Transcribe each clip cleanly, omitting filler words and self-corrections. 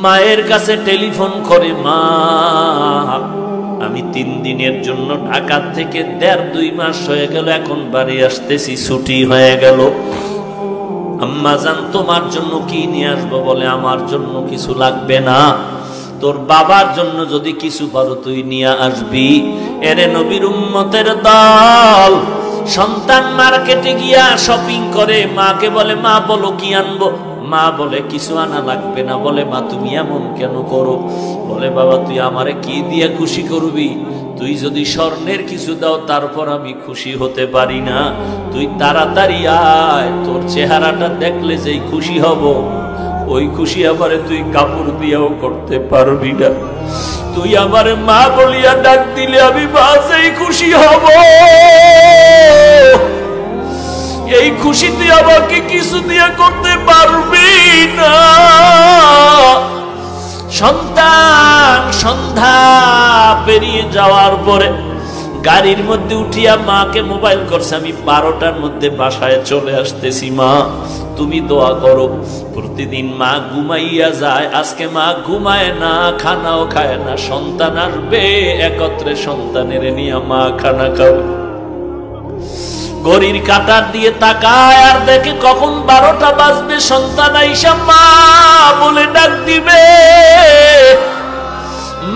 মায়ের কাছে টেলিফোন করে, মা আমি 3 দিনের জন্য ঢাকা থেকে 1.5-2 মাস হয়ে গেল, এখন বাড়ি আসতেছি, ছুটি হয়ে গেল। আম্মা জান তোমার জন্য কি নিয়ে আসবো? বলে আমার জন্য কিছু লাগবে না, তোর বাবার জন্য যদি কিছু পারো তুই নিয়ে আসবি। এরে নবীর উম্মতের দল, সন্তান মার্কেটে গিয়া শপিং করে, মাকে বলে মা বলো কি আনবো? মা বলে কিছু আনা লাগবে না। বলে মা তুমি এমন কেন করো? বলে বাবা তুই আমারে কি দিয়ে খুশি করবি? তুই যদি স্বর্ণের কিছু দাও তারপর আমি খুশি হতে পারি না। তুই তাড়াতাড়ি আয়, তোর চেহারাটা দেখলে যেই খুশি হব, ওই খুশি আমারে তুই কাপড় দিয়েও করতে পারবি না। তুই আমারে মা বলিয়া ডাক দিলে আমি বাসেই খুশি হব। এই খুশি তুই আমাকে কিছু দিয়ে করতে পারবি না। সন্তান সন্ধ্যা পেরিয়ে যাওয়ার পরে গাড়ির মধ্যে উঠিয়া মাকে মোবাইল করছে, আমি 12টার মধ্যে বাসায় চলে আসতেছি, মা তুমি দোয়া করো। প্রতিদিন মা ঘুমাইয়া যায়, আজকে মা ঘুমায় না, খানাও খায় না। সন্তান আসবে, একত্রে সন্তানের নিয়ে মা খানা খাবে। ঘড়ির কাঁটার দিয়ে তাকায় আর দেখে কখন 12টা বাজবে, সন্তান আইসা মা বলে ডাক দিবে।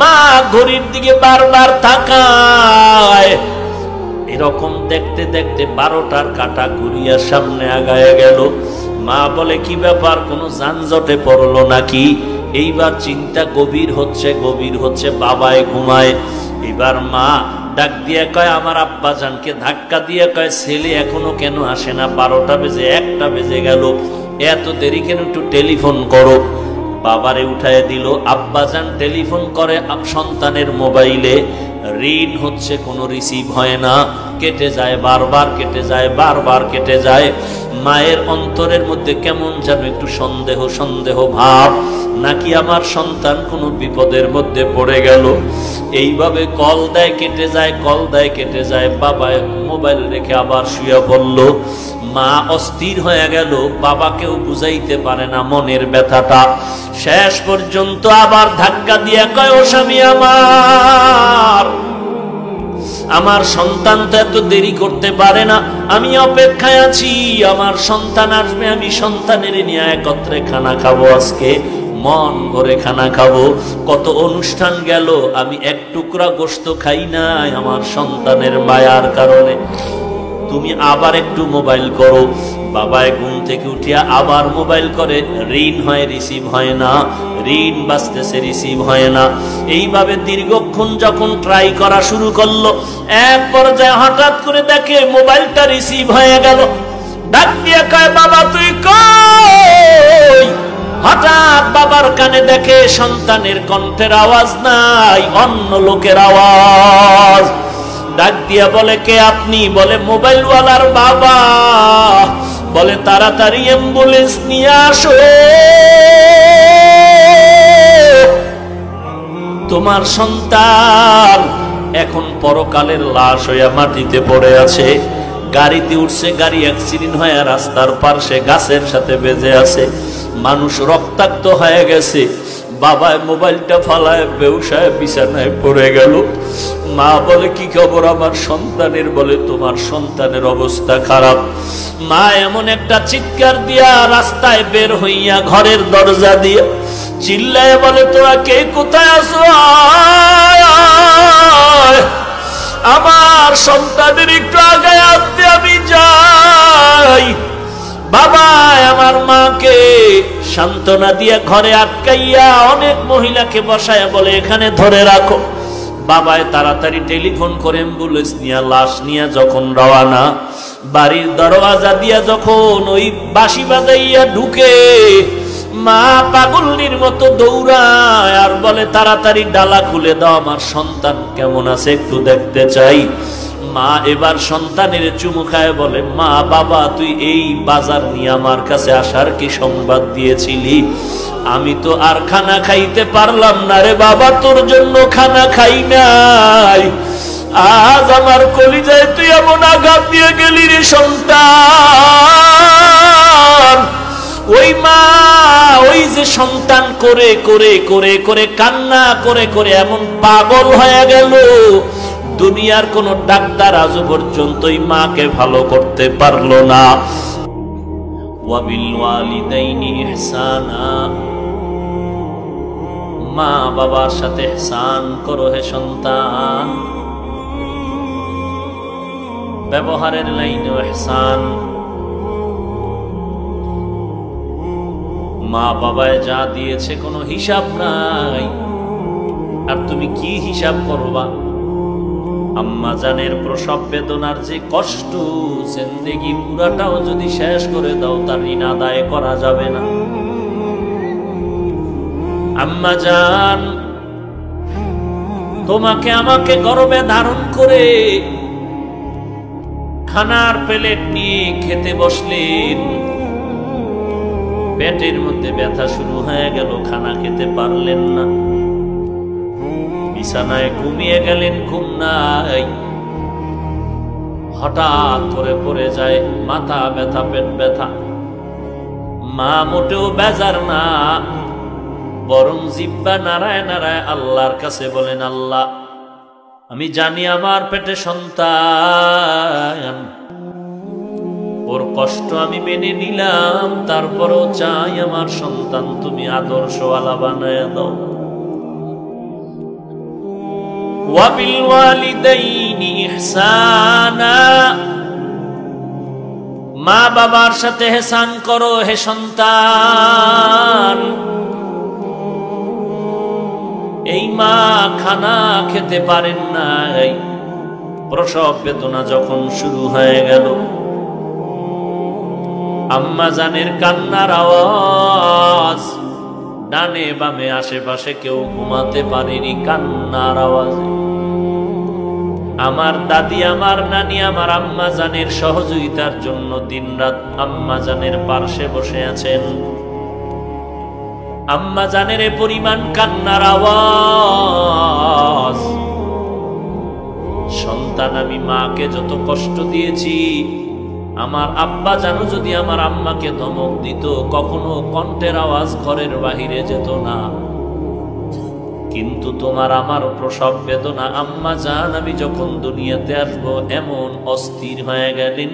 মা ঘড়ির দিকে বারবার তাকায়, এরকম দেখতে দেখতে 12টার কাঁটা ঘুরিয়া সামনে আগায় গেল। মা বলে কি ব্যাপার, কোনো যানজটে পড়লো নাকি? এইবার চিন্তা গভীর হচ্ছে, বাবায় ঘুমায়। এবার মা ডাক দিয়ে কয়, আমার আব্বা জানকে ধাক্কা দিয়ে কয়, ছেলে এখনো কেন আসে না? 12টা বেজে 1টা বেজে গেল, এত দেরি কেন? একটু টেলিফোন করো। বাবারে উঠায় দিল। আব্বাজান টেলিফোন করে সন্তানের মোবাইলে, রিং হচ্ছে, কোনো রিসিভ হয় না, কেটে যায়, বারবার কেটে যায়, বারবার কেটে যায়। মায়ের অন্তরের মধ্যে কেমন যেন একটু সন্দেহ ভাব, নাকি আমার সন্তান কোনো বিপদের মধ্যে পড়ে গেল। এইভাবে কল দেয়, কেটে যায়, কল দেয়, কেটে যায়। বাবা মোবাইল রেখে আবার শুয়ে পড়ল। মা অস্থির হয়ে গেল, বাবাকেও বুঝাইতে পারে না মনের ব্যথাটা। শেষ পর্যন্ত আবার ধাক্কা দিয়ে কয়, ও স্বামী আমার সন্তান তো এত দেরি করতে পারে না, আমি অপেক্ষায় আছি, আমার সন্তান আসবে, আমি সন্তানের নিয়ে একত্রে খানা খাবো, আজকে মন ভরে খানা খাবো। কত অনুষ্ঠান গেল, আমি এক টুকরা গোশত খাই নাই আমার সন্তানের মায়ার কারণে। তুমি আবার একটু মোবাইল করো। বাবায় ঘুম থেকে উঠিয়া আবার মোবাইল করে, রিং হয়, রিসিভ হয় না, রিং বাজতেছে, রিসিভ হয় না। এইভাবে দীর্ঘক্ষণ যখন ট্রাই করা শুরু করলো, এক পর্যায়ে হঠাৎ করে দেখে মোবাইলটা রিসিভ হয়ে গেল। ডাক দিয়ে কয়, বাবা তুই কই? হঠাৎ বাবার কানে দেখে সন্তানের কণ্ঠের আওয়াজ নাই, অন্য লোকের আওয়াজ। ডাক দিয়া বলে, কে আপনি? বলে মোবাইলওয়ালার বাবা। বলে তাড়াতাড়ি অ্যাম্বুলেন্স নিয়ে আসো, তোমার সন্তান এখন পরকালের লাশ হইয়া মাটিতে পড়ে আছে। গাড়িতে উঠছে, গাড়ি অ্যাক্সিডেন্ট হয়ে রাস্তার পাশে গাছের সাথে বেজে আছে, মানুষ রক্তাক্ত হয়ে গেছে। বাবায় মোবাইলটা ফালায় বেউসায় বিছানায় পড়ে গেল। মা বলে কি খবর আমার সন্তানের? বলে তোমার সন্তানের অবস্থা খারাপ। মা এমন একটা চিৎকার দিয়া রাস্তায় বের হইয়া ঘরের দরজা দিয়ে চিল্লায় বলে, তোরা কে কোথায় আছো? আমার সন্তানের একটু আগে আনতে আমি যাই। বাবা আমার মাকে সান্ত্বনা দিয়ে ঘরে আটকাইয়া অনেক মহিলাকে বসায় বলে, এখানে ধরে রাখো। বাবায় তাড়াতাড়ি টেলিফোন করে অ্যাম্বুলেন্স নিয়ে লাশ নিয়ে যখন রওনা, বাড়ির দরওয়াজা দিয়া যখন ওই বাঁশি বাজাইয়া ঢুকে, মা পাগলনির মতো দৌড়ায় আর বলে, তাড়াতাড়ি ডালা খুলে দাও, আমার সন্তান কেমন আছে একটু দেখতে চাই। মা এবার সন্তানের চুমু খায় বলে, মা বাবা তুই এই বাজার নিয়ে আমার কাছে আসার কি সংবাদ দিয়েছিলি? আমি তো আর খানা খাইতে পারলাম না রে বাবা, তোর জন্য খানা খাই নাই। আজ আমার কলিজায় তুই এমন আঘাত দিয়ে গেলি রে সন্তান, ওই মা ওই যে সন্তান করে করে করে করে কান্না করে করে এমন পাগল হয়ে গেল, দুনিয়ার কোন ডাক্তার আজ পর্যন্ত ওই মাকে ভালো করতে পারলো না। ওয়াবিল ওয়ালিদাইনি ইহসানা, মা বাবার সাথে ইহসান করো হে সন্তান। ব্যবহারের লাইনে ইহসান। মা বাবায় যা দিয়েছে কোনো হিসাব নাই, আর তুমি কি হিসাব করবা? আম্মা জানের প্রসব বেদনার যে কষ্ট, জিন্দেগি পুরাটাও যদি শেষ করে দাও তার ঋণ আদায় করা যাবে না। আম্মা জান তোমাকে আমাকে গর্ভে ধারণ করে খানার প্লেট নিয়ে খেতে বসলেন, পেটের মধ্যে ব্যথা শুরু হয়ে গেল, খানা খেতে পারলেন না, বিছানায় ঘুমিয়ে গেলেন, ঘুম নাই, হঠাৎ করে পড়ে যায় মাথা ব্যথা, পেট ব্যথা। মা মোটেও বেজার না, বরং জিহ্বা নাড়ায় নাড়ায় আল্লাহর কাছে বলেন, আল্লাহ আমি জানি আমার পেটে সন্তান, ওর কষ্ট আমি মেনে নিলাম, তারপরেও চাই আমার সন্তান তুমি আদর্শওয়ালা বানায় দাও। ওয়াবিল ওয়ালিদাইনি ইহসানা, মা বাবার সাথে ইহসান করো হে সন্তান। এই মা খানা খেতে পারেন নাই, প্রসব বেদনা যখন শুরু হয়ে গেল, আম্মা জানের কান্নার আওয়াজ, ডানে বামে আশেপাশে কেউ ঘুমাতে পারেনি কান্নার আওয়াজে। আমার দাদি, আমার নানি, আমার আম্মা জানের সহযোগিতার জন্য দিনরাত আম্মা জানের পার্শ্বে বসে আছেন। আম্মা জানের পরিমাণ কান্নার আওয়াজ। সন্তান আমি মাকে যত কষ্ট দিয়েছি, আমার আব্বা জানো যদি আমার আম্মাকে ধমক দিত, কখনো কণ্ঠের আওয়াজ ঘরের বাহিরে যেত না। কিন্তু তোমার আমার প্রসব বেদনা, আম্মা জান আমি যখন দুনিয়াতে আসবো এমন অস্থির হয়ে গেলেন,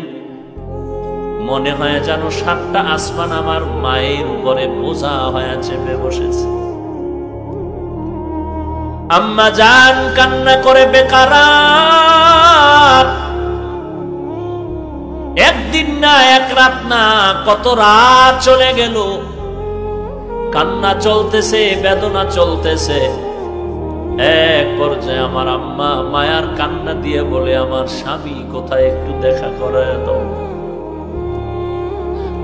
মনে হয় যেন 7টা আসমান আমার মায়ের উপরে বোঝা হয়ে চেপে বসেছে। আম্মা জান কান্না করে বেকারার, একদিন না এক রাত না কত রাত চলে গেল, কান্না চলতেছে, বেদনা চলতেছে। এক পর্যায়ে আমার আম্মা মায়ার কান্না দিয়ে বলে, আমার স্বামী কোথায়, একটু দেখা করায় দাও।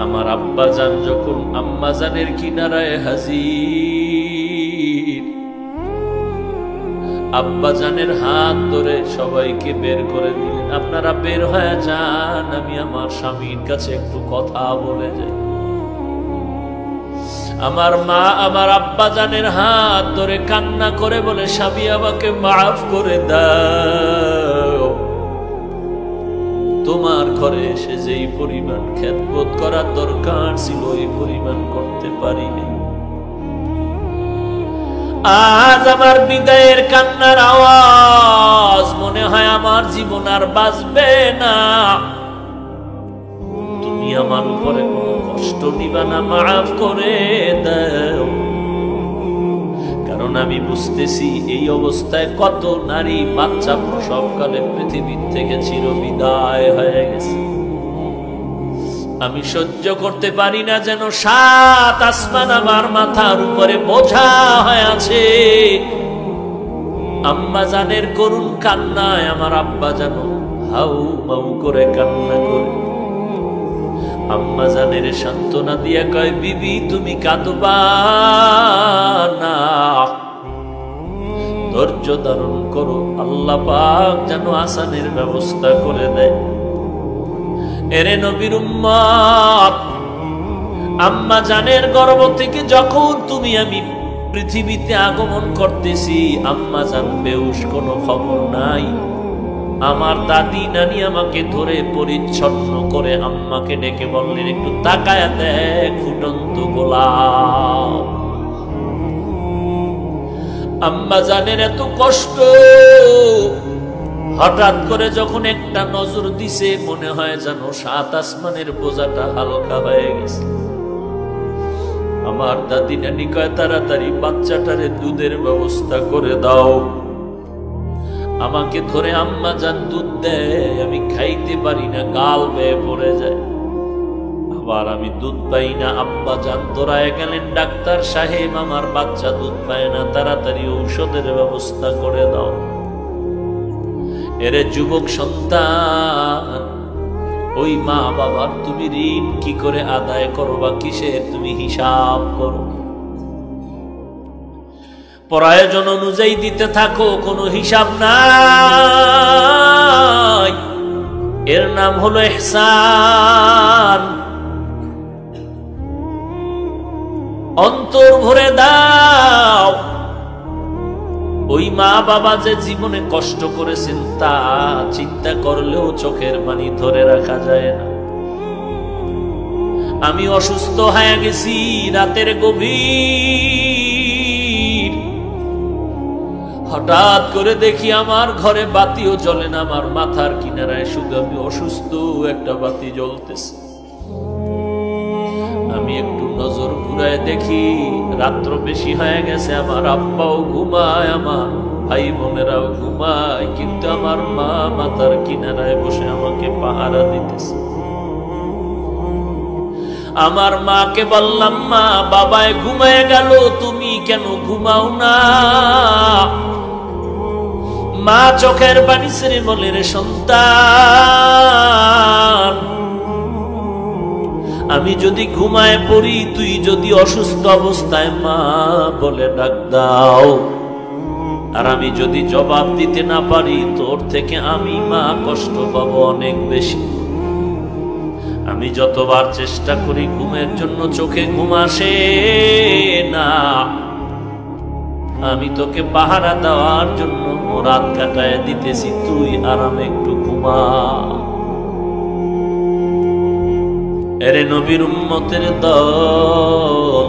আমার আব্বা জান যখন আম্মা জানের কিনারায় হাজির, আব্বা জানের হাত ধরে সবাইকে বের করে দিলেন, আপনারা বের হয়ে যান, আমি আমার স্বামীর কাছে একটু কথা বলে যাই। আমার মা আমার আব্বা জানের হাত ধরে কান্না করে বলে, স্বামী আমাকে মাফ করে দাও, তোমার ঘরে এসে যেই পরিমাণ খেদমত করার দরকার ছিল ওই পরিমাণ করতে পারিনি। আজ আমার বিদায়ের কান্নার আওয়াজ, মনে হয় আমার জীবন আর বাঁচবে না। তুমি আমার উপরে কোনো কষ্ট নিবা না, মাফ করে দাও। কারণ আমি বুঝতেছি এই অবস্থায় কত নারী বাচ্চা প্রসবকালে পৃথিবীর থেকে চিরবিদায় হয়ে গেছে। আমি সহ্য করতে পারি না যেন 7 আসমান আমার মাথার উপরে বোঝা হয়ে আছে। আম্মা জানের করুণ কান্নায় আমার আব্বা যেন হাউ মাউ করে কান্না করে। আম্মা জানের সান্ত্বনা দিয়া কয়, বিবি তুমি কাঁদবা না, ধৈর্য ধারণ করো, আল্লাহ পাক যেন আসানের ব্যবস্থা করে দেয়। এরে নবীর উম্মত, আম্মা জানের গর্ভ থেকে যখন তুমি আমি পৃথিবীতে আগমন করতেছি, আম্মা জান বেহুশ, কোনো খবর নাই। আমার দাদি নানি আমাকে ধরে পরিচ্ছন্ন করে আম্মাকে ডেকে বললেন, একটু তাকায় দেখ ফুটন্ত গোলাপ। আম্মা জানের এত কষ্ট, হঠাৎ করে যখন একটা নজর দিছে মনে হয় যেন 7 আসমানের বোঝাটা হালকা হয়ে গেছে। আমার দাদি নানি কয়, তাড়াতাড়ি বাচ্চাটারে দুধের ব্যবস্থা করে দাও। আমাকে ধরে আম্মা জান দুধ দেয়, আমি খাইতে পারি না, গাল বেয়ে পড়ে যায়। আবার আমি দুধ পাই না। আব্বা জান দৌড়ায় গেলেন, ডাক্তার সাহেব আমার বাচ্চা দুধ পায় না, তাড়াতাড়ি ঔষধের ব্যবস্থা করে দাও। এরে যুবক সন্তান, ওই মা বাবার তুমি ঋণ কি করে আদায় করবা, কিসের তুমি হিসাব করো। প্রয়োজন অনুযায়ী দিতে থাকো, কোনো হিসাব নাই। এর নাম হলো ইহসান। অন্তর ভরে দাও। ওই মা বাবা যে জীবনে কষ্ট করেছেন তা চিন্তা করলেও চোখের পানি ধরে রাখা যায় না। আমি অসুস্থ হয়ে গেছি, রাতের গভীর, হঠাৎ করে দেখি আমার ঘরে বাতিও জ্বলে না, আমার মাথার কিনারায় শুধু আমি অসুস্থ একটা বাতি জ্বলতেছে। আমি একটু নজর ঘুরায় দেখি রাত্র বেশি হয়ে গেছে, আমার আব্বাও ঘুমায়, আমার ভাই বোনেরাও ঘুমায়, কিন্তু আমার মা মাথার কিনারায় বসে আমাকে পাহারা দিতেছে। আমার মাকে বললাম, মা বাবায় ঘুমায় গেল, তুমি কেন ঘুমাও না? মা চোখের পানি ছেড়ে বলে, রে সন্তান, আমি যদি ঘুমায় পড়ি, তুই যদি অসুস্থ অবস্থায় মা বলে ডাক দাও, আর আমি যদি জবাব দিতে না পারি, তোর থেকে আমি মা কষ্ট পাবো অনেক বেশি। আমি যতবার চেষ্টা করি ঘুমের জন্য, চোখে ঘুম আসে না। আমি তোকে পাহারা দেওয়ার জন্য রাত কাটায় দিতেছি, তুই আরামে একটু ঘুমা। এরে নবীর উম্মতের দল,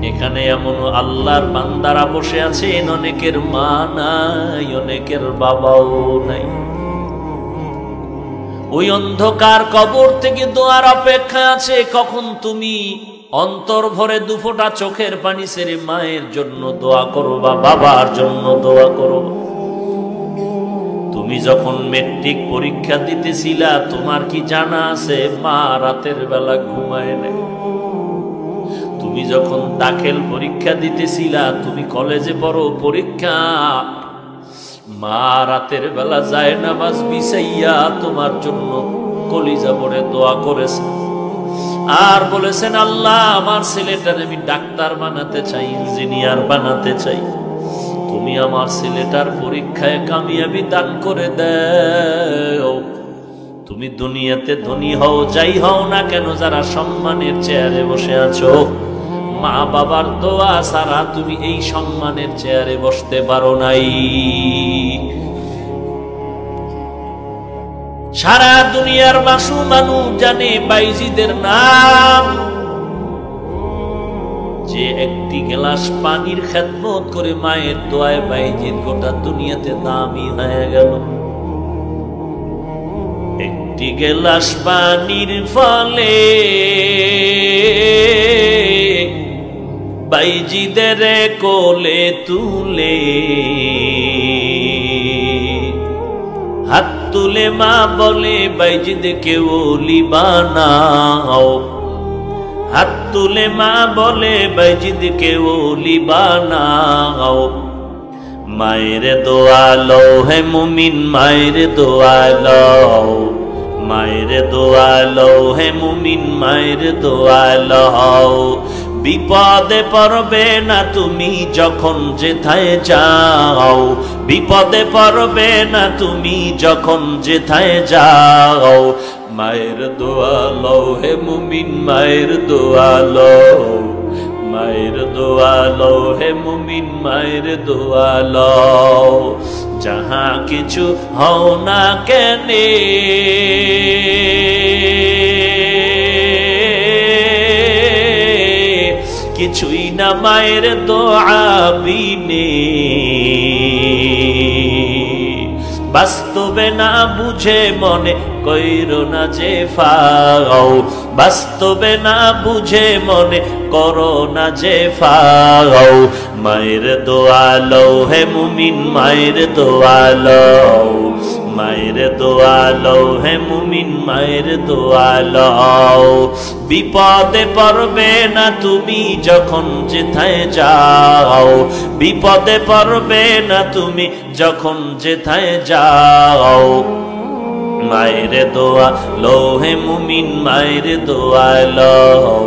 এখানে এমন আল্লাহর বান্দারা বসে আছেন, অনেকের মা নাই, অনেকের বাবাও নাই। ওই অন্ধকার কবর থেকে দোয়ার অপেক্ষা আছে, কখন তুমি অন্তর ভরে দুফোঁটা চোখের পানি ছেড়ে মায়ের জন্য দোয়া করো বা বাবার জন্য দোয়া করো। তুমি যখন মেট্রিক পরীক্ষা দিতেছিলা, তোমার কি জানা আছে মা রাতের বেলা ঘুমায় নাই? তুমি যখন দাখিল পরীক্ষা দিতেছিলা, তুমি কলেজে পড়ো, পরীক্ষা, মা রাতের বেলা যায় নামাজ বিছাইয়া তোমার জন্য কলিজা ভরে দোয়া করেছে, আর বলেছেন, আল্লাহ আমার ছেলেটার আমি ডাক্তার বানাতে চাই, ইঞ্জিনিয়ার বানাতে চাই, তুমি আমার ছেলেটার পরীক্ষায় কামিয়াবি দান করে দাও। তুমি দুনিয়াতে ধনী হও, যাই হও না কেন, যারা সম্মানের চেয়ারে বসে আছো, মা বাবার দোয়া ছাড়া তুমি এই সম্মানের চেয়ারে বসতে পারো নাই। সারা দুনিয়ার মানুষ জানে বাইজিদের নাম, যে একটি গ্লাস পানির খেদমত করে মায়ের দোয়ায় বাইজিদ গোটা দুনিয়াতে দামি হয়ে গেল। একটি গ্লাস পানির ফলে বাইজিদের কোলে তুলে, হাত তুলে মা বলে বাইজিদকে ওলি বানাও, হাত তুলে মা বলে বাইজিদকে ওলি বানাও। মায়ের দোয়া লও হে মুমিন, মায়ের দোয়া লও, মায়ের দোয়া লও হে মুমিন, মায়ের দোয়া লও। বিপদে পড়বে না তুমি যখন যেথায় যাও, বিপদে পড়বে না তুমি যখন যেথায় যাও। মায়ের দোয়া লও হে মুমিন, মায়ের দোয়া লও, মায়ের দোয়া লও হে মুমিন, মায়ের দোয়া লও। যাহা কিছু হও না কেনে, কিছুই না মায়ের দোয়া বিনে। বাস্তবে না বুঝে মনে কইরো না যে ফাও, বাস্তবে না বুঝে মনে করো না যে ফাও। মায়ের দোয়া লও হে মুমিন, মায়ের দোয়া লও। মায়ের দোয়া লও হে মুমিন, মায়ের দোয়া লও। বিপদে পড়বে না তুমি যখন যেথায় যাও, বিপদে পড়বে না তুমি যখন যেথায় যাও। মায়ের দোয়া লও হে মুমিন, মায়ের দোয়া লও।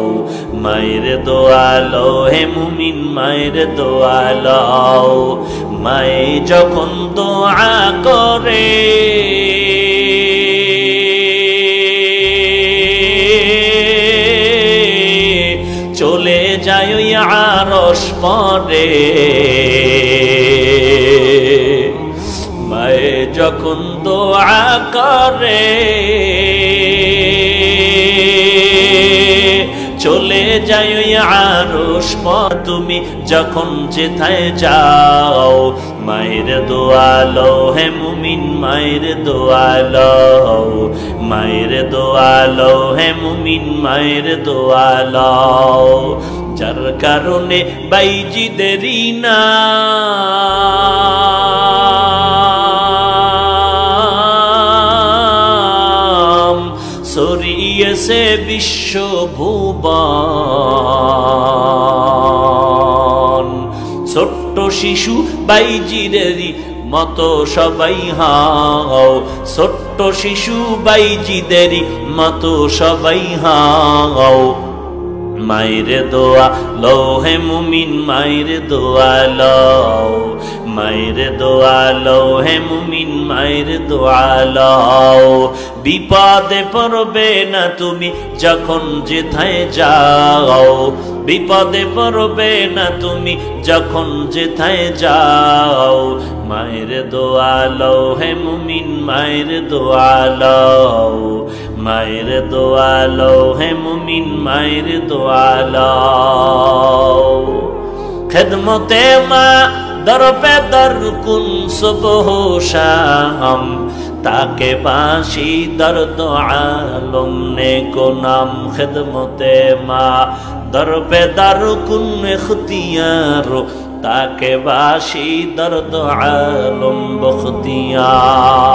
মায়ের দোয়া লও হে মুমিন, মায়ের দোয়া লও। মায়ে যখন দোয়া করে চলে যায় ওই আরশ পরে। মায়ে যখন দোয়া করে চলে যায় ওই আরশ পর। তুমি যখন যেথায় যাও, মায়ের দোয়া লও হে মুমিন, মায়ের দোয়া লও। মায়ের দোয়া লও হে মুমিন, মায়ের দোয়া লও। যার কারণে বাইজিদেরই নাম ছড়িয়েছে বিশ্বভুবন। ছোট্ট শিশু বাইজিদেরই মতো সবাই হাও, ছোট্ট শিশু বাইজিদেরই মতো সবাই হাও। মায়ের দোয়া লও হে মুমিন, মায়ের দোয়া লও। মায়ের দোয়া লও হে মুমিন, মায়ের দোয়া লও। বিপদে পড়বে না তুমি যখন যেথায় যাও, বিপদে পড়বে না তুমি যখন যেথায় যাও। মায়ের দোয়া লও হে মুমিন, মায়ের দোয়া লও। মায়ের দোয়া লও হে মুমিন, মায়ের দোয়া লও। খেদমতে মা দর পে দর কুন সুবহ শাম, তাকে বাঁশি দর্দ আলম নে কো নাম। খেদমতে মা দর পে দর কুন ইখতিয়ার, তাকে বাঁশি দর্দ আলম বখতিয়ার।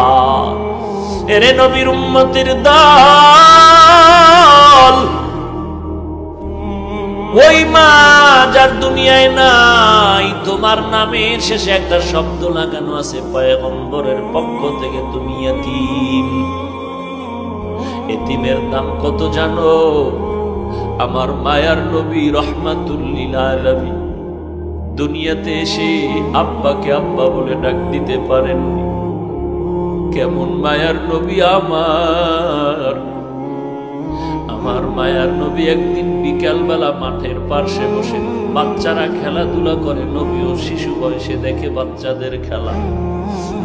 এরে নবীর উম্মতের দল, ওই মা যার দুনিয়ায় নাই, তোমার নামের শেষে একটা শব্দ লাগানো আছে পয়গম্বরের পক্ষ থেকে, তুমি ইয়াতীম। এতিমের দাম কত জানো? আমার মায়ার নবী রহমাতুল লিল আলামিন দুনিয়াতে এসে আব্বাকে আব্বা বলে ডাক দিতে পারেননি। কেমন মায়ার নবী আমার! আমার মায়ার নবী একদিন বিকাল বেলা মাঠের পাশে বসে বাচ্চারা খেলাধুলা করে, নবীও শিশু বয়সে দেখে বাচ্চাদের খেলা।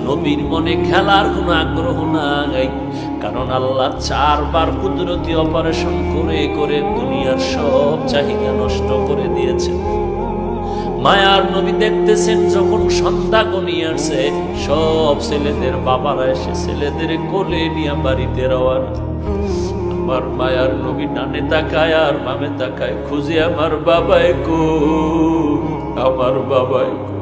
নবীর মনে খেলার কোনো আগ্রহ নাই, কারণ আল্লাহ 4 বার কুদরতি অপারেশন করে করে দুনিয়ার সব চাহিদা নষ্ট করে দিয়েছে। মায়ার নবী দেখতেছেন যখন সন্ধ্যা গনিয়ে আসছে, সব ছেলেদের বাবারা এসে ছেলেদের কোলে নিয়ে বাড়িতে রওয়ানা। আমার মায়ার নবী ডানে তাকায় আর বামে তাকায়, খুঁজে আমার বাবাই কো, আমার বাবাই কো।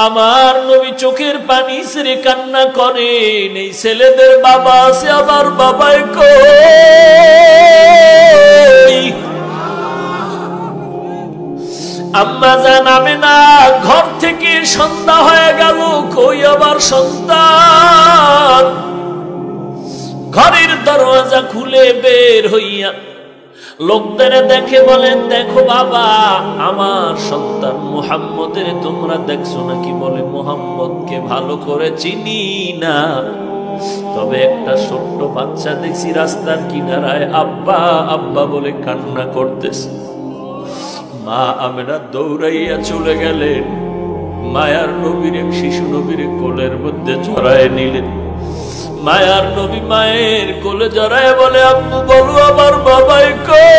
আমার নবী চোখের পানি ছেড়ে কান্না করেন, এই ছেলেদের বাবা আছে, আমার বাবাই কো। আম্মা জান আমেনা ঘর থেকে সন্ধ্যা হয়ে গেল, কই আবার সন্তান? ঘরের দরওয়াজা খুলে বের হইয়া লোকদের দেখে বলেন, দেখো বাবা, আমার সন্তান মুহাম্মদের তোমরা দেখছো নাকি? বলে, মুহাম্মদকে ভালো করে চিনি না। তবে একটা ছোট্ট বাচ্চা দেখছি রাস্তার কিনারায় আব্বা আব্বা বলে কান্না করতেছে। মা আমেনা দৌড়াইয়া চলে গেলেন, মায়ার নবীর শিশু নবীর কোলের মধ্যে জড়ায় নিলেন। মায়ার নবী মায়ের কোলে জড়ায় বলে, আম্মু বলো আমার বাবাই কই?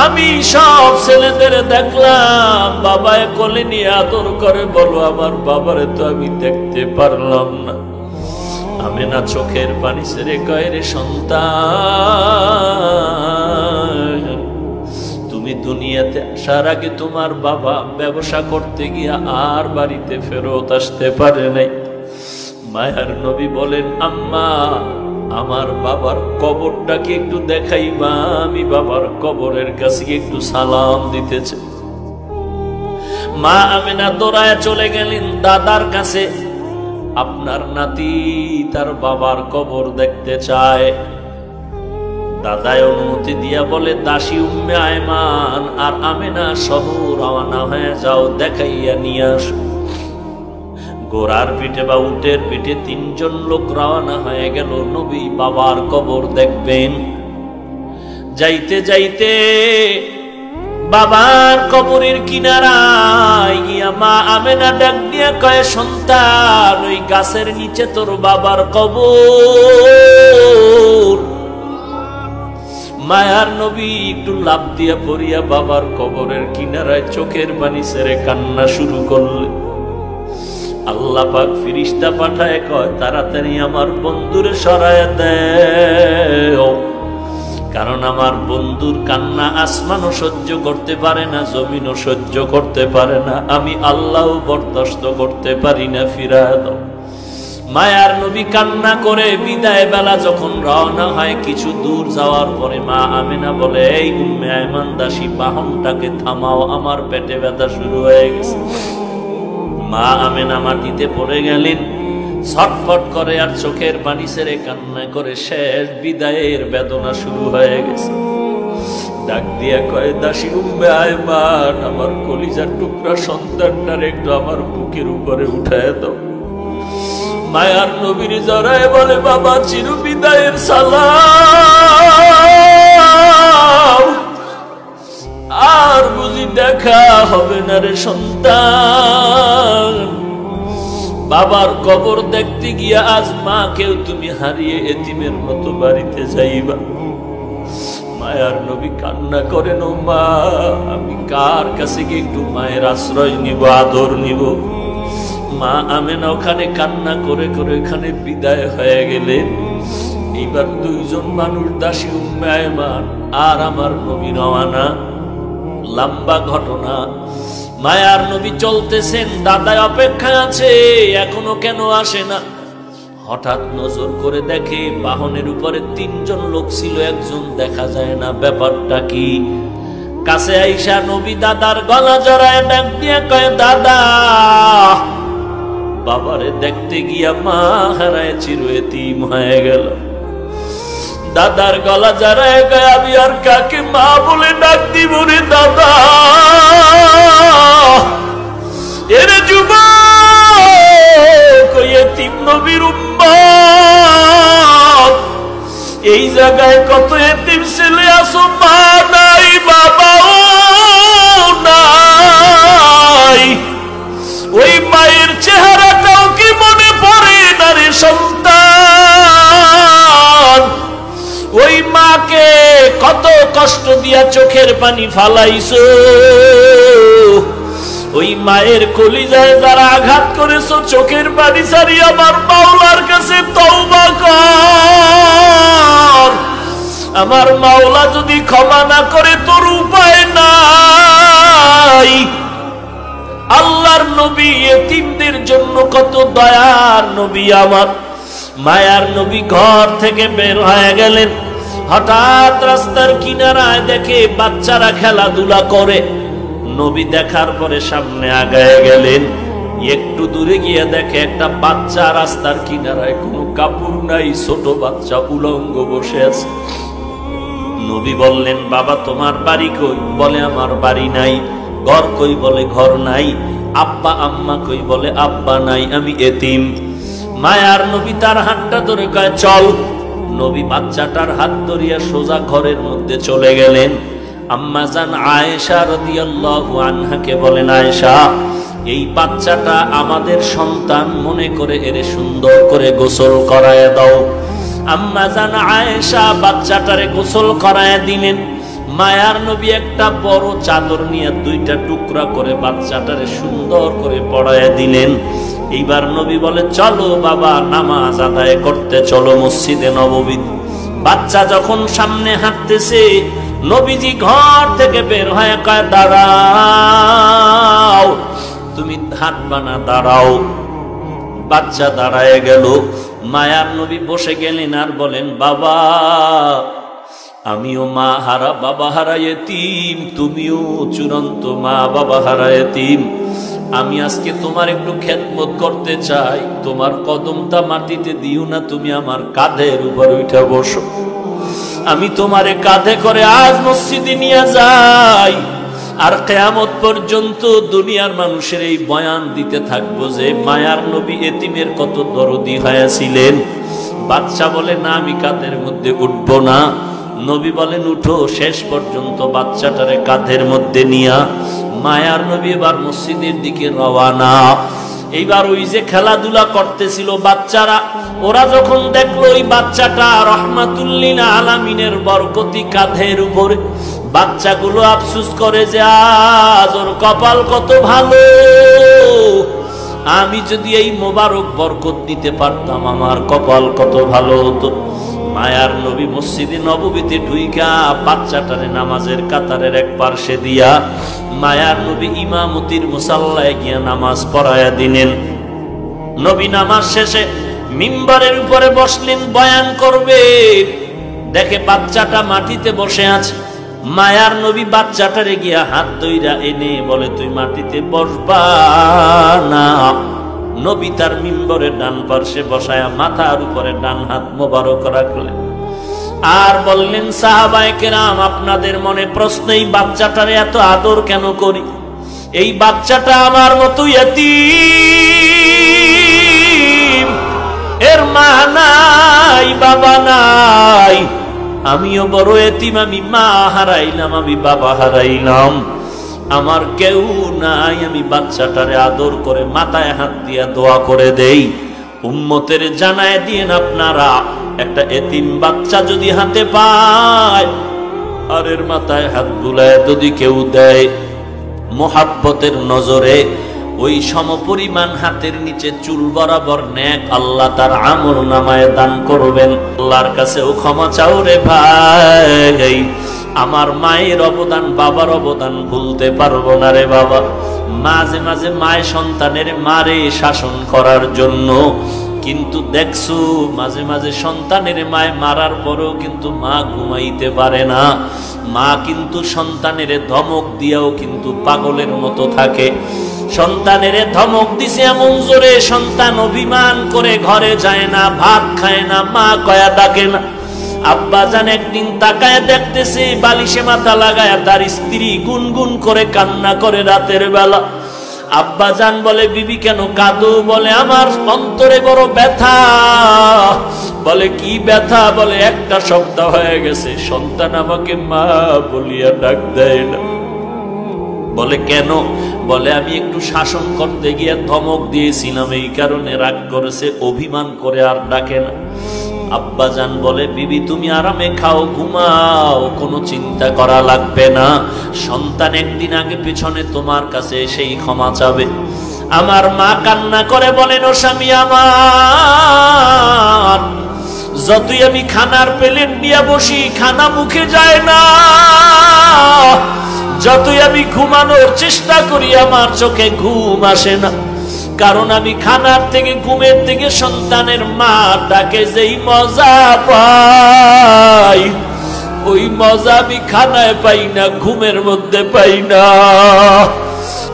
আমি সব ছেলেদের দেখলাম বাবায় কোলে নিয়ে আদর করে, বলো আমার বাবারে তো আমি দেখতে পারলাম না। আমেনা চোখের পানি ছেড়ে কয়, রে সন্তান, তুমি দুনিয়াতে আসার আগে তোমার বাবা ব্যবসা করতে গিয়া আর বাড়িতে ফেরত আসতে পারে নাই। মায়ার নবী বলেন, আম্মা আমার বাবার কবরটাকে একটু দেখাইবা, আমি বাবার কবরের কাছে একটু সালাম দিতেছে। মা আমেনা দৌড়ায় চলে গেলেন দাদার কাছে। আপনার নাতি তার বাবার কবর দেখতে চায়। দাদায় অনুমতি দিয়া বলে, দাসী উম্মে আয়মান আর আমেনা সহ রওনা হয়ে যাও, দেখাইয়া নিয়ে আসো। ঘোড়ার পিঠে বা উটের পিঠে তিনজন লোক রওনা হয়ে গেল, নবী বাবার কবর দেখবেন। যাইতে যাইতে বাবার কবরের কিনারায় গিয়া মা আমেনা ডাক দিয়া কয়, সন্তান ওই গাছের নিচে তোর বাবার কবর। মায়ার নবী একটু লাফ দিয়া পড়িয়া বাবার কবরের কিনারায় চোখের পানি ছেড়ে কান্না শুরু করলেন। আল্লাহ পাক ফেরেশতা পাঠায় কয়, তাড়াতাড়ি আমার বন্ধুরে সরায়া দেও, কারণ আমার বন্ধুর কান্না আসমানও সহ্য করতে পারে না, জমিনও সহ্য করতে পারে না, আমি আল্লাহও বরদাস্ত করতে পারি না, ফিরা দাও। মায়ার নবী কান্না করে বিদায় বেলা যখন রওনা হয়, কিছু দূর যাওয়ার পরে মা আমেনা বলে, এই উম্মে আয়মান দাসী বাহনটাকে থামাও, আমার পেটে ব্যথা শুরু হয়ে গেছে। মা আমেনা মাটিতে পড়ে গেলেন, ছটফট করে আর চোখের পানি ছেড়ে কান্না করে, শেষ বিদায়ের বেদনা শুরু হয়ে গেছে। ডাক দিয়া কয়, দাসী উম্মে আয়মান আমার কলিজার টুকরা সন্তানটার একটু আমার বুকের উপরে উঠায় দাও। মায়ার নবীর জড়ায় বলে, বাবা চির বিদায়ের সালাম, আর বুঝি দেখা হবে না রে সন্তান। বাবার কবর দেখতে গিয়া আজ মাকেও তুমি হারিয়ে এতিমের মতো বাড়িতে যাইবা। মায়ার নবী কান্না করেন, ও মা আমি কার কাছে গিয়ে একটু মায়ের আশ্রয় নিব, আদর নিব? মা আমেনা ওখানে কান্না করে করে ওখানে বিদায় হয়ে গেলেন। এইবার দুইজন মানুষ, দাসী উম্মে আয়মান আর আমার নবী রওনা। লম্বা ঘটনা। মায়ার নবী চলতেছেন, দাদায় অপেক্ষায় আছে, এখনো কেন আসে না? হঠাৎ নজর করে দেখে বাহনের উপরে তিনজন লোক ছিল, একজন দেখা যায় না, ব্যাপারটা কি? কাছে আইসা নবী দাদার গলা জড়ায় ডাক দিয়া কয়, দাদা বাবারে দেখতে গিয়া মা হারায় চির এতিম হয়ে গেল। দাদার গলা জড়ায় কয়, আমি আর কাকে মা বলে ডাক দিব রে দাদা? এর যুবক এতিম নবীর উম্মত, এই জায়গায় কত এতিম ছেলে আছো, মা নাই বাবাও নাই, ওই মায়ের চেহারাটাও কি মনে পড়ে না রে সন্তান? ওই মাকে কত কষ্ট দিয়া চোখের পানি ফালাইছো, ওই মায়ের কলিজায় যারা আঘাত করেছো, চোখের পানি ছাড়ি আমার মাওলার কাছে তওবা কর। আমার মাওলা যদি ক্ষমা না করে তোর উপায় নাই। আল্লাহর নবী এতিমদের জন্য কত দয়ার নবী আমার। মায়ার নবী ঘর থেকে বের হয়ে গেলেন, হঠাৎ রাস্তার কিনারায় দেখে বাচ্চারা খেলাধুলা করে। নবী দেখার পরে সামনে আগায় গেলেন, একটু দূরে গিয়ে দেখে একটা বাচ্চা রাস্তার কিনারায়, কোনো কাপড় নাই, ছোট বাচ্চা উলঙ্গ বসে আছে। নবী বললেন, বাবা তোমার বাড়ি কই? বলে আমার বাড়ি নাই। ঘর কই? বলে ঘর নাই। আব্বা আম্মা কই? বলে আব্বা নাই, আমি এতিম। মায়ার নবী তার হাতটা ধরে কয় চল। নবী বাচ্চাটার হাত ধরিয়া সোজা ঘরের মধ্যে চলে গেলেন। আম্মা জান আয়েশা রাদিয়াল্লাহু আনহাকে বলেন, আয়েশা, এই বাচ্চাটা আমাদের সন্তান মনে করে এরে সুন্দর করে গোসল করায় দাও। আম্মা জান আয়েশা বাচ্চাটারে গোসল করায় দিলেন। মায়ার নবী একটা বড় চাদর নিয়ে দুইটা টুকরা করে বাচ্চাটারে সুন্দর করে পড়ায় দিলেন। এইবার নবী বলে, চলো বাবা, নামাজ আদায় করতে চলো মসজিদে নববী। বাচ্চা যখন সামনে হাঁটতেছে, নবীজি ঘর থেকে বের হয়ে কয়, দাঁড়াও, তুমি হাঁটবা না, দাঁড়াও। বাচ্চা দাঁড়ায় গেল। মায়ার নবী বসে গেলেন আর বলেন, বাবা, আমিও মা হারা বাবা হারা এতিম, তুমিও চূড়ান্ত মা বাবা হারা এতিম। আমি আজকে তোমার একটু খেদমত করতে চাই, তোমার কদমটা মাটিতে দিও না, তুমি আমার কাঁধের উপর উঠে বসো। আমি তোমারে কাঁধে করে আজ মসজিদে নিয়ে যাই, আর কিয়ামত পর্যন্ত দুনিয়ার মানুষের এই বয়ান দিতে থাকবো যে মায়ার নবী এতিমের কত দরদি হয়েছিলেন। বাচ্চা বলে, না, আমি কাঁধের মধ্যে উঠবো না। নবী বলেন, উঠো। শেষ পর্যন্ত বাচ্চাটারে কাঁধের মধ্যে নিয়া মায়ার নবী এবার মসজিদের দিকে রওয়ানা। এইবার ওই যে খেলাধুলা করতেছিল বাচ্চারা, ওরা যখন দেখলো ওই বাচ্চাটা রহমাতুল্লিল আলামিনের বরকতি কাঁধের উপরে, বাচ্চাগুলো আফসোস করে যে আজ ওর কপাল কত ভালো, আমি যদি এই মোবারক বরকত দিতে পারতাম আমার কপাল কত ভালো হতো। মায়ার নবী মসজিদে নববীতে ঢুইকা বাচ্চাটারে নামাজের কাতারের এক পার্শ্বে দিয়া মায়ার নবী ইমামতির মুসাল্লায় গিয়া নামাজ পড়ায়া দিলেন। নবী নামাজ শেষে মিম্বরের উপরে বসলেন, বয়ান করবে। দেখে বাচ্চাটা মাটিতে বসে আছে। মায়ার নবী বাচ্চাটারে গিয়া হাত ধইরা এনে বলে, তুই মাটিতে বসবা না। নবী তার মিম্বরের ডান পার্শ্বে বসায়া মাথার উপরে ডান হাত মোবারক রাখলেন আর বললেন, সাহাবায়ে কেরাম, আপনাদের মনে প্রশ্ন, এই বাচ্চাটারে এত আদর কেন করি? এই বাচ্চাটা আমার মতো ইতিম, এর মা নাই, বাবা নাই। আমিও বড় এতিম, আমি মা হারাইলাম, আমি বাবা হারাইলাম, আমার কেউ নাই। আমি বাচ্চাটারে আদর করে মাথায় হাত দিয়া দোয়া করে দেই। উম্মতের জানায় দিয়েন আপনারা, একটা এতিম বাচ্চা যদি হাতে পায় আর এর মাথায় হাত বুলায় যদি কেউ দেয়, মোহাব্বতের নজরে ওই সমপরিমাণ হাতের নিচে চুল বরাবর নেক আল্লাহ তার আমল নামায় দান করবেন। আল্লাহর কাছেও ক্ষমা চাও রে ভাই, আমার মায়ের অবদান, বাবার অবদান ভুলতে পারবো না রে বাবা। মাঝে মাঝে মায়ের সন্তানের মারে শাসন করার জন্য, কিন্তু দেখছো মাঝে মাঝে সন্তানের মায় মারার পরেও কিন্তু মা ঘুমাইতে পারে না। মা কিন্তু সন্তানের ধমক দিয়েও কিন্তু পাগলের মতো থাকে। সন্তানের ধমক দিছে এমন জোরে, সন্তান অভিমান করে ঘরে যায় না, ভাত খায় না, মা কয়া ডাকে না। আব্বা জান একদিন তাকায় দেখতেছে বালিশে মাথা লাগায় তার স্ত্রী গুনগুন করে কান্না করে রাতের বেলা। আব্বা জান বলে, বিবি কেন কাঁদো? বলে, আমার অন্তরে বড় ব্যথা। বলে, কি ব্যথা? বলে, একটা সপ্তাহ হয়ে গেছে সন্তান আমাকে মা বলিয়া ডাক দেয় না। বলে, কেন? বলে, আমি একটু শাসন করতে গিয়ে ধমক দিয়েছিলাম, এই কারণে রাগ করেছে, অভিমান করে আর ডাকে না। আব্বা জান বলে, বিবি তুমি আরামে খাও, ঘুমাও, কোনো চিন্তা করা লাগবে না। সন্তান একদিন আগে পিছনে তোমার কাছে সেই ক্ষমা চাবে। আমার মা কান্না করে বলেন, ও স্বামী আমার, যতই আমি খানার প্লেট নিয়ে বসি খানা মুখে যায় না, যতই আমি ঘুমানোর চেষ্টা করি আমার চোখে ঘুম আসে না। কারণ আমি খানার থেকে, ঘুমের থেকে সন্তানের মা ডাকে যেই মজা পাই, ওই মজা আমি খানায় পাই না, ঘুমের মধ্যে পাই না।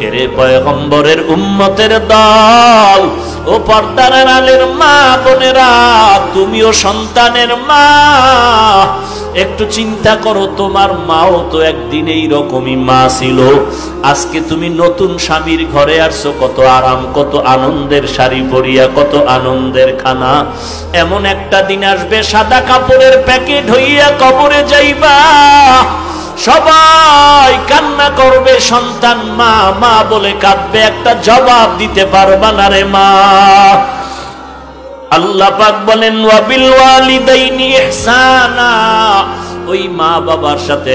এরে পয়গম্বরের উম্মতের দল, ও পর্দার আড়ালের মা বোনেরা, তুমিও সন্তানের মা। একটু চিন্তা করো, তোমার মাও তো একদিন এইরকমই মা ছিল। আজকে তুমি নতুন স্বামীর ঘরে আসছো, কত আরাম, কত আনন্দের শাড়ি পরিয়া, কত আনন্দের খানা। এমন একটা দিন আসবে সাদা কাপড়ের প্যাকেট হইয়া কবরে যাইবা, সবাই কান্না করবে, সন্তান মা মা বলে কাঁদবে, একটা জবাব দিতে পারবা না রে মা। আল্লাহ পাক বলেন ওয়া বিল ওয়ালিদাইনি ইহসানা, ওই মা বাবার সাথে